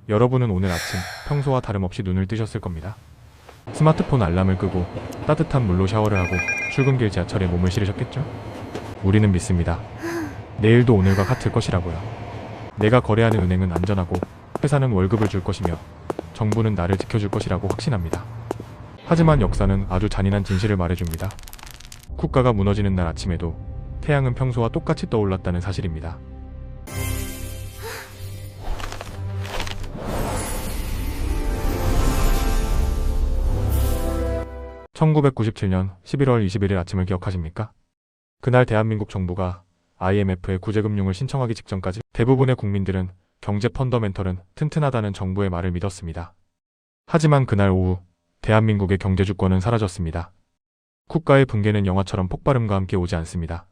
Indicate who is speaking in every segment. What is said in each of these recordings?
Speaker 1: 여러분은 오늘 아침 평소와 다름없이 눈을 뜨셨을 겁니다. 스마트폰 알람을 끄고 따뜻한 물로 샤워를 하고 출근길 지하철에 몸을 실으셨겠죠? 우리는 믿습니다. 내일도 오늘과 같을 것이라고요. 내가 거래하는 은행은 안전하고 회사는 월급을 줄 것이며 정부는 나를 지켜줄 것이라고 확신합니다. 하지만 역사는 아주 잔인한 진실을 말해줍니다. 국가가 무너지는 날 아침에도 태양은 평소와 똑같이 떠올랐다는 사실입니다. (1997년 11월 21일) 아침을 기억하십니까? 그날 대한민국 정부가 IMF에 구제금융을 신청하기 직전까지 대부분의 국민들은 경제 펀더멘털은 튼튼하다는 정부의 말을 믿었습니다. 하지만 그날 오후 대한민국의 경제 주권은 사라졌습니다. 국가의 붕괴는 영화처럼 폭발음과 함께 오지 않습니다.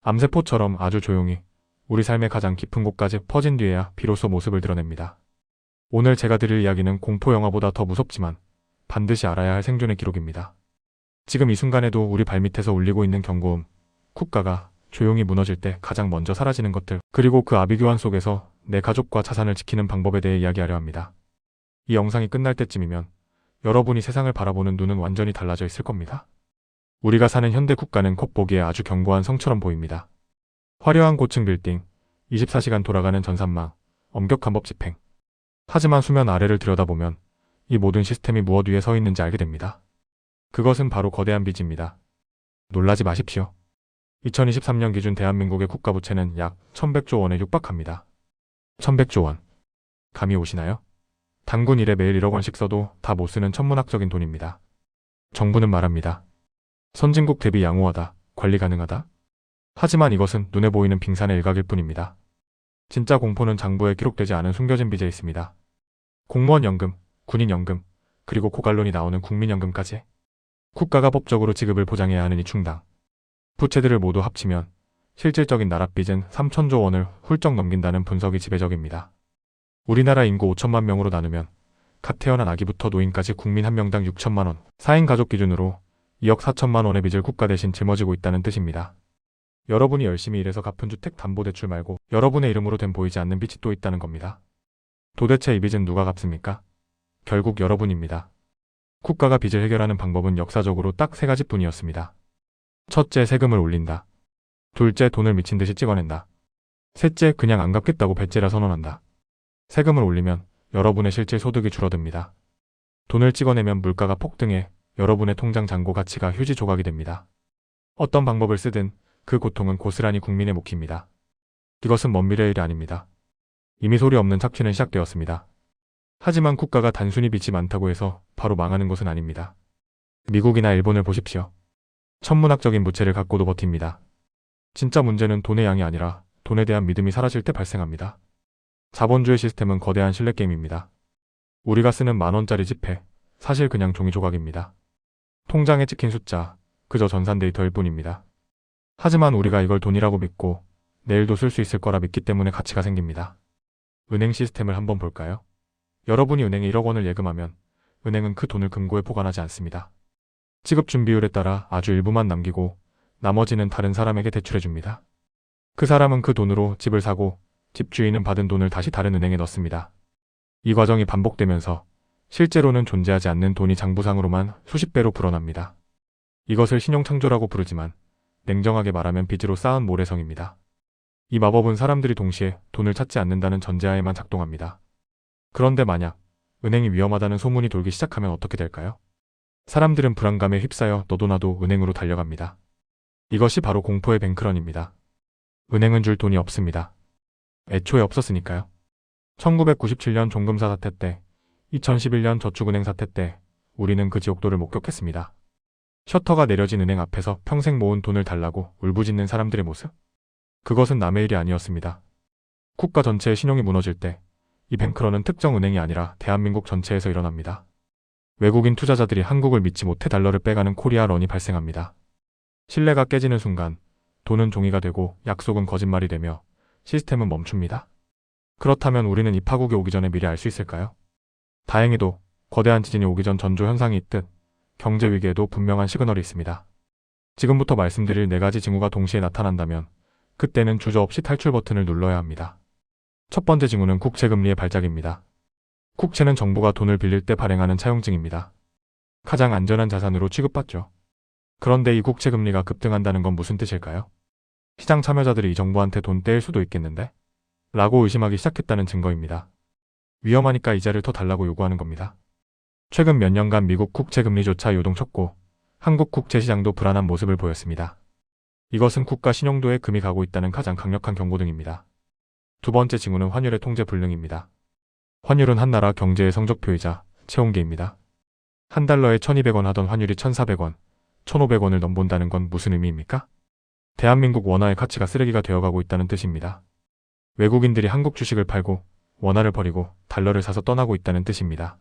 Speaker 1: 암세포처럼 아주 조용히 우리 삶의 가장 깊은 곳까지 퍼진 뒤에야 비로소 모습을 드러냅니다. 오늘 제가 드릴 이야기는 공포 영화보다 더 무섭지만 반드시 알아야 할 생존의 기록입니다. 지금 이 순간에도 우리 발밑에서 울리고 있는 경고음, 국가가 조용히 무너질 때 가장 먼저 사라지는 것들, 그리고 그 아비규환 속에서 내 가족과 자산을 지키는 방법에 대해 이야기하려 합니다. 이 영상이 끝날 때쯤이면 여러분이 세상을 바라보는 눈은 완전히 달라져 있을 겁니다. 우리가 사는 현대 국가는 겉보기에 아주 견고한 성처럼 보입니다. 화려한 고층 빌딩, 24시간 돌아가는 전산망, 엄격한 법 집행. 하지만 수면 아래를 들여다보면 이 모든 시스템이 무엇 위에 서 있는지 알게 됩니다. 그것은 바로 거대한 빚입니다. 놀라지 마십시오. 2023년 기준 대한민국의 국가부채는 약 1100조 원에 육박합니다. 1100조 원. 감이 오시나요? 단군 일에 매일 1억 원씩 써도 다 못 쓰는 천문학적인 돈입니다. 정부는 말합니다. 선진국 대비 양호하다, 관리 가능하다. 하지만 이것은 눈에 보이는 빙산의 일각일 뿐입니다. 진짜 공포는 장부에 기록되지 않은 숨겨진 빚에 있습니다. 공무원 연금, 군인 연금, 그리고 고갈론이 나오는 국민연금까지. 국가가 법적으로 지급을 보장해야 하는 이 충당. 부채들을 모두 합치면 실질적인 나랏빚은 3천조 원을 훌쩍 넘긴다는 분석이 지배적입니다. 우리나라 인구 5천만 명으로 나누면 갓 태어난 아기부터 노인까지 국민 한 명당 6천만 원, 4인 가족 기준으로 2억 4천만 원의 빚을 국가 대신 짊어지고 있다는 뜻입니다. 여러분이 열심히 일해서 갚은 주택담보대출 말고 여러분의 이름으로 된 보이지 않는 빚이 또 있다는 겁니다. 도대체 이 빚은 누가 갚습니까? 결국 여러분입니다. 국가가 빚을 해결하는 방법은 역사적으로 딱 3가지뿐이었습니다. 첫째, 세금을 올린다. 둘째, 돈을 미친 듯이 찍어낸다. 셋째, 그냥 안 갚겠다고 배째라 선언한다. 세금을 올리면 여러분의 실질 소득이 줄어듭니다. 돈을 찍어내면 물가가 폭등해 여러분의 통장 잔고 가치가 휴지 조각이 됩니다. 어떤 방법을 쓰든 그 고통은 고스란히 국민의 몫입니다. 이것은 먼 미래의 일이 아닙니다. 이미 소리 없는 착취는 시작되었습니다. 하지만 국가가 단순히 빚이 많다고 해서 바로 망하는 것은 아닙니다. 미국이나 일본을 보십시오. 천문학적인 부채를 갖고도 버팁니다. 진짜 문제는 돈의 양이 아니라 돈에 대한 믿음이 사라질 때 발생합니다. 자본주의 시스템은 거대한 신뢰 게임입니다. 우리가 쓰는 10,000원짜리 지폐, 사실 그냥 종이 조각입니다. 통장에 찍힌 숫자, 그저 전산 데이터일 뿐입니다. 하지만 우리가 이걸 돈이라고 믿고 내일도 쓸 수 있을 거라 믿기 때문에 가치가 생깁니다. 은행 시스템을 한번 볼까요? 여러분이 은행에 1억 원을 예금하면 은행은 그 돈을 금고에 보관하지 않습니다. 지급 준비율에 따라 아주 일부만 남기고 나머지는 다른 사람에게 대출해줍니다. 그 사람은 그 돈으로 집을 사고 집주인은 받은 돈을 다시 다른 은행에 넣습니다. 이 과정이 반복되면서 실제로는 존재하지 않는 돈이 장부상으로만 수십 배로 불어납니다. 이것을 신용창조라고 부르지만 냉정하게 말하면 빚으로 쌓은 모래성입니다. 이 마법은 사람들이 동시에 돈을 찾지 않는다는 전제하에만 작동합니다. 그런데 만약 은행이 위험하다는 소문이 돌기 시작하면 어떻게 될까요? 사람들은 불안감에 휩싸여 너도 나도 은행으로 달려갑니다. 이것이 바로 공포의 뱅크런입니다. 은행은 줄 돈이 없습니다. 애초에 없었으니까요. 1997년 종금사 사태 때, 2011년 저축은행 사태 때 우리는 그 지옥도를 목격했습니다. 셔터가 내려진 은행 앞에서 평생 모은 돈을 달라고 울부짖는 사람들의 모습? 그것은 남의 일이 아니었습니다. 국가 전체의 신용이 무너질 때 이 뱅크런은 특정 은행이 아니라 대한민국 전체에서 일어납니다. 외국인 투자자들이 한국을 믿지 못해 달러를 빼가는 코리아런이 발생합니다. 신뢰가 깨지는 순간 돈은 종이가 되고 약속은 거짓말이 되며 시스템은 멈춥니다. 그렇다면 우리는 이 파국이 오기 전에 미리 알 수 있을까요? 다행히도 거대한 지진이 오기 전 전조 현상이 있듯 경제 위기에도 분명한 시그널이 있습니다. 지금부터 말씀드릴 4가지 징후가 동시에 나타난다면 그때는 주저없이 탈출 버튼을 눌러야 합니다. 첫 번째 징후는 국채금리의 발작입니다. 국채는 정부가 돈을 빌릴 때 발행하는 차용증입니다. 가장 안전한 자산으로 취급받죠. 그런데 이 국채 금리가 급등한다는 건 무슨 뜻일까요? 시장 참여자들이 이 정부한테 돈 떼일 수도 있겠는데? 라고 의심하기 시작했다는 증거입니다. 위험하니까 이자를 더 달라고 요구하는 겁니다. 최근 몇 년간 미국 국채 금리조차 요동쳤고 한국 국채 시장도 불안한 모습을 보였습니다. 이것은 국가 신용도에 금이 가고 있다는 가장 강력한 경고등입니다. 두 번째 징후는 환율의 통제 불능입니다. 환율은 한 나라 경제의 성적표이자 체온계입니다. 한 달러에 1,200원 하던 환율이 1,400원, 1,500원을 넘본다는 건 무슨 의미입니까? 대한민국 원화의 가치가 쓰레기가 되어가고 있다는 뜻입니다. 외국인들이 한국 주식을 팔고 원화를 버리고 달러를 사서 떠나고 있다는 뜻입니다.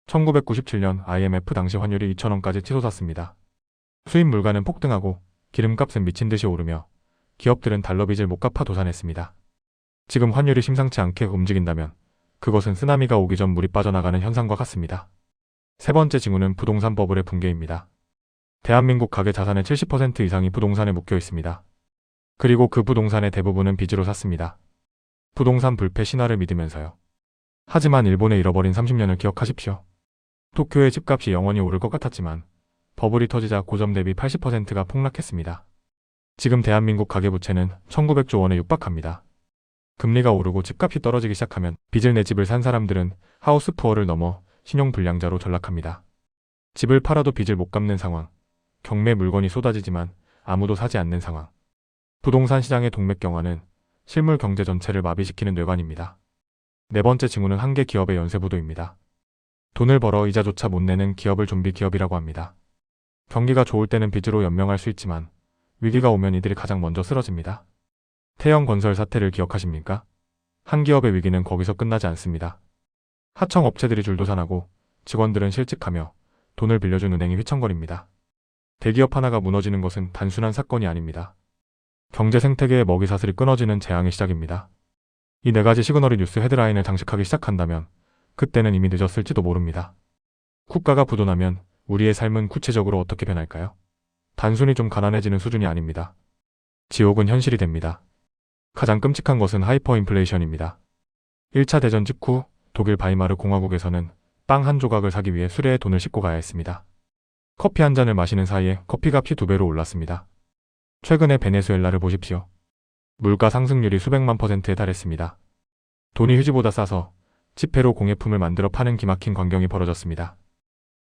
Speaker 1: 1997년 IMF 당시 환율이 2,000원까지 치솟았습니다. 수입 물가는 폭등하고 기름값은 미친 듯이 오르며 기업들은 달러 빚을 못 갚아 도산했습니다. 지금 환율이 심상치 않게 움직인다면 그것은 쓰나미가 오기 전 물이 빠져나가는 현상과 같습니다. 세 번째 징후는 부동산 버블의 붕괴입니다. 대한민국 가계 자산의 70% 이상이 부동산에 묶여 있습니다. 그리고 그 부동산의 대부분은 빚으로 샀습니다. 부동산 불패 신화를 믿으면서요. 하지만 일본의 잃어버린 30년을 기억하십시오. 도쿄의 집값이 영원히 오를 것 같았지만 버블이 터지자 고점 대비 80%가 폭락했습니다. 지금 대한민국 가계부채는 1900조 원에 육박합니다. 금리가 오르고 집값이 떨어지기 시작하면 빚을 내 집을 산 사람들은 하우스푸어를 넘어 신용불량자로 전락합니다. 집을 팔아도 빚을 못 갚는 상황, 경매 물건이 쏟아지지만 아무도 사지 않는 상황. 부동산 시장의 동맥경화는 실물 경제 전체를 마비시키는 뇌관입니다. 네 번째 징후는 한계 기업의 연쇄부도입니다. 돈을 벌어 이자조차 못 내는 기업을 좀비 기업이라고 합니다. 경기가 좋을 때는 빚으로 연명할 수 있지만 위기가 오면 이들이 가장 먼저 쓰러집니다. 태영건설 사태를 기억하십니까? 한 기업의 위기는 거기서 끝나지 않습니다. 하청 업체들이 줄도산하고 직원들은 실직하며 돈을 빌려준 은행이 휘청거립니다. 대기업 하나가 무너지는 것은 단순한 사건이 아닙니다. 경제 생태계의 먹이사슬이 끊어지는 재앙의 시작입니다. 이 네 가지 시그널이 뉴스 헤드라인을 장식하기 시작한다면 그때는 이미 늦었을지도 모릅니다. 국가가 부도나면 우리의 삶은 구체적으로 어떻게 변할까요? 단순히 좀 가난해지는 수준이 아닙니다. 지옥은 현실이 됩니다. 가장 끔찍한 것은 하이퍼인플레이션입니다. 1차 대전 직후 독일 바이마르 공화국에서는 빵 한 조각을 사기 위해 수레에 돈을 싣고 가야 했습니다. 커피 한 잔을 마시는 사이에 커피값이 2배로 올랐습니다. 최근에 베네수엘라를 보십시오. 물가 상승률이 수백만 %에 달했습니다. 돈이 휴지보다 싸서 지폐로 공예품을 만들어 파는 기막힌 광경이 벌어졌습니다.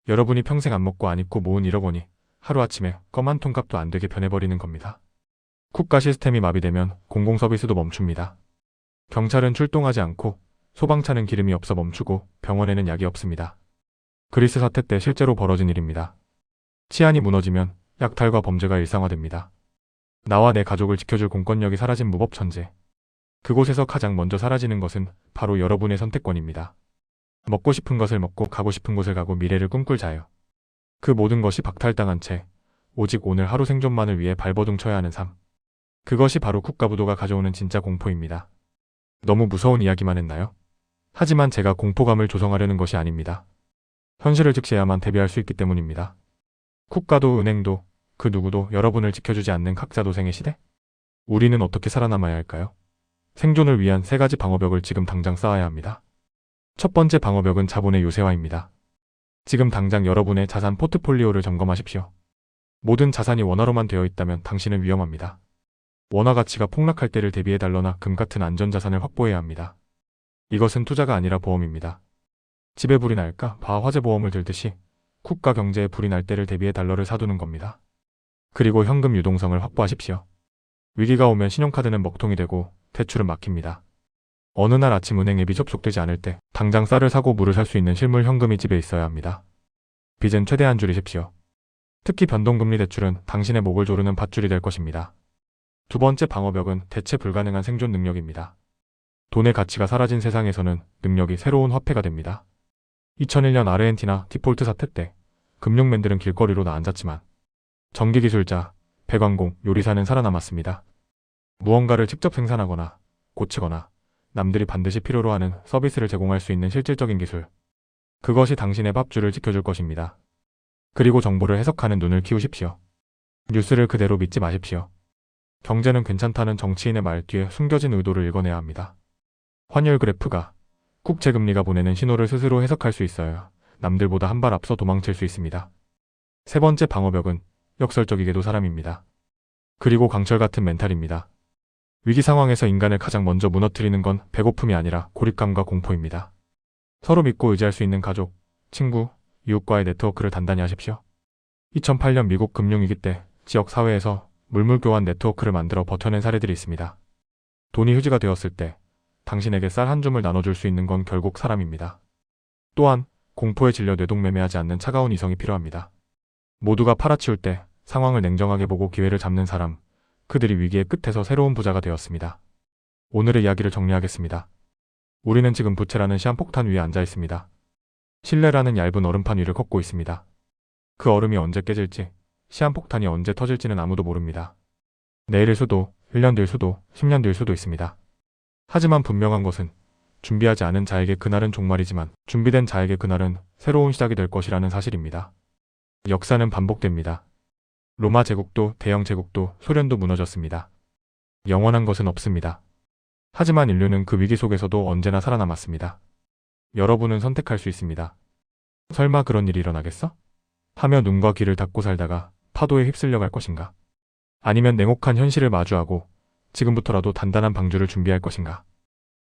Speaker 1: 여러분이 평생 안 먹고 안 입고 모은 1억 원이 하루아침에 껌 한 통값도 안 되게 변해버리는 겁니다. 국가 시스템이 마비되면 공공서비스도 멈춥니다. 경찰은 출동하지 않고 소방차는 기름이 없어 멈추고 병원에는 약이 없습니다. 그리스 사태 때 실제로 벌어진 일입니다. 치안이 무너지면 약탈과 범죄가 일상화됩니다. 나와 내 가족을 지켜줄 공권력이 사라진 무법천재. 그곳에서 가장 먼저 사라지는 것은 바로 여러분의 선택권입니다. 먹고 싶은 것을 먹고 가고 싶은 곳을 가고 미래를 꿈꿀 자유. 그 모든 것이 박탈당한 채 오직 오늘 하루 생존만을 위해 발버둥 쳐야 하는 삶. 그것이 바로 국가부도가 가져오는 진짜 공포입니다. 너무 무서운 이야기만 했나요? 하지만 제가 공포감을 조성하려는 것이 아닙니다. 현실을 직시해야만 대비할 수 있기 때문입니다. 국가도 은행도 그 누구도 여러분을 지켜주지 않는 각자도생의 시대? 우리는 어떻게 살아남아야 할까요? 생존을 위한 3가지 방어벽을 지금 당장 쌓아야 합니다. 첫 번째 방어벽은 자본의 요새화입니다. 지금 당장 여러분의 자산 포트폴리오를 점검하십시오. 모든 자산이 원화로만 되어 있다면 당신은 위험합니다. 원화 가치가 폭락할 때를 대비해 달러나 금 같은 안전자산을 확보해야 합니다. 이것은 투자가 아니라 보험입니다. 집에 불이 날까 봐 화재보험을 들듯이 국가 경제에 불이 날 때를 대비해 달러를 사두는 겁니다. 그리고 현금 유동성을 확보하십시오. 위기가 오면 신용카드는 먹통이 되고 대출은 막힙니다. 어느 날 아침 은행 앱이 접속되지 않을 때 당장 쌀을 사고 물을 살 수 있는 실물 현금이 집에 있어야 합니다. 빚은 최대한 줄이십시오. 특히 변동금리 대출은 당신의 목을 조르는 밧줄이 될 것입니다. 두 번째 방어벽은 대체 불가능한 생존 능력입니다. 돈의 가치가 사라진 세상에서는 능력이 새로운 화폐가 됩니다. 2001년 아르헨티나 디폴트 사태 때 금융맨들은 길거리로 나앉았지만 전기기술자, 배관공, 요리사는 살아남았습니다. 무언가를 직접 생산하거나 고치거나 남들이 반드시 필요로 하는 서비스를 제공할 수 있는 실질적인 기술. 그것이 당신의 밥줄을 지켜줄 것입니다. 그리고 정보를 해석하는 눈을 키우십시오. 뉴스를 그대로 믿지 마십시오. 경제는 괜찮다는 정치인의 말 뒤에 숨겨진 의도를 읽어내야 합니다. 환율 그래프가 국제금리가 보내는 신호를 스스로 해석할 수 있어야 남들보다 한 발 앞서 도망칠 수 있습니다. 세 번째 방어벽은 역설적이게도 사람입니다. 그리고 강철 같은 멘탈입니다. 위기 상황에서 인간을 가장 먼저 무너뜨리는 건 배고픔이 아니라 고립감과 공포입니다. 서로 믿고 의지할 수 있는 가족, 친구, 이웃과의 네트워크를 단단히 하십시오. 2008년 미국 금융위기 때 지역 사회에서 물물교환 네트워크를 만들어 버텨낸 사례들이 있습니다. 돈이 휴지가 되었을 때 당신에게 쌀 한 줌을 나눠줄 수 있는 건 결국 사람입니다. 또한 공포에 질려 뇌동매매하지 않는 차가운 이성이 필요합니다. 모두가 팔아치울 때 상황을 냉정하게 보고 기회를 잡는 사람, 그들이 위기의 끝에서 새로운 부자가 되었습니다. 오늘의 이야기를 정리하겠습니다. 우리는 지금 부채라는 시한폭탄 위에 앉아 있습니다. 신뢰라는 얇은 얼음판 위를 걷고 있습니다. 그 얼음이 언제 깨질지, 시한폭탄이 언제 터질지는 아무도 모릅니다. 내일일 수도, 1년 뒤일 수도, 10년 뒤일 수도 있습니다. 하지만 분명한 것은 준비하지 않은 자에게 그날은 종말이지만 준비된 자에게 그날은 새로운 시작이 될 것이라는 사실입니다. 역사는 반복됩니다. 로마 제국도 대영 제국도 소련도 무너졌습니다. 영원한 것은 없습니다. 하지만 인류는 그 위기 속에서도 언제나 살아남았습니다. 여러분은 선택할 수 있습니다. 설마 그런 일이 일어나겠어? 하며 눈과 귀를 닫고 살다가 파도에 휩쓸려 갈 것인가? 아니면 냉혹한 현실을 마주하고 지금부터라도 단단한 방주를 준비할 것인가?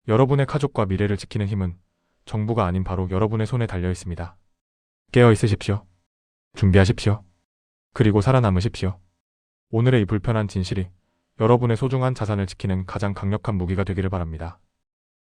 Speaker 1: 여러분의 가족과 미래를 지키는 힘은 정부가 아닌 바로 여러분의 손에 달려 있습니다. 깨어 있으십시오. 준비하십시오. 그리고 살아남으십시오. 오늘의 이 불편한 진실이 여러분의 소중한 자산을 지키는 가장 강력한 무기가 되기를 바랍니다.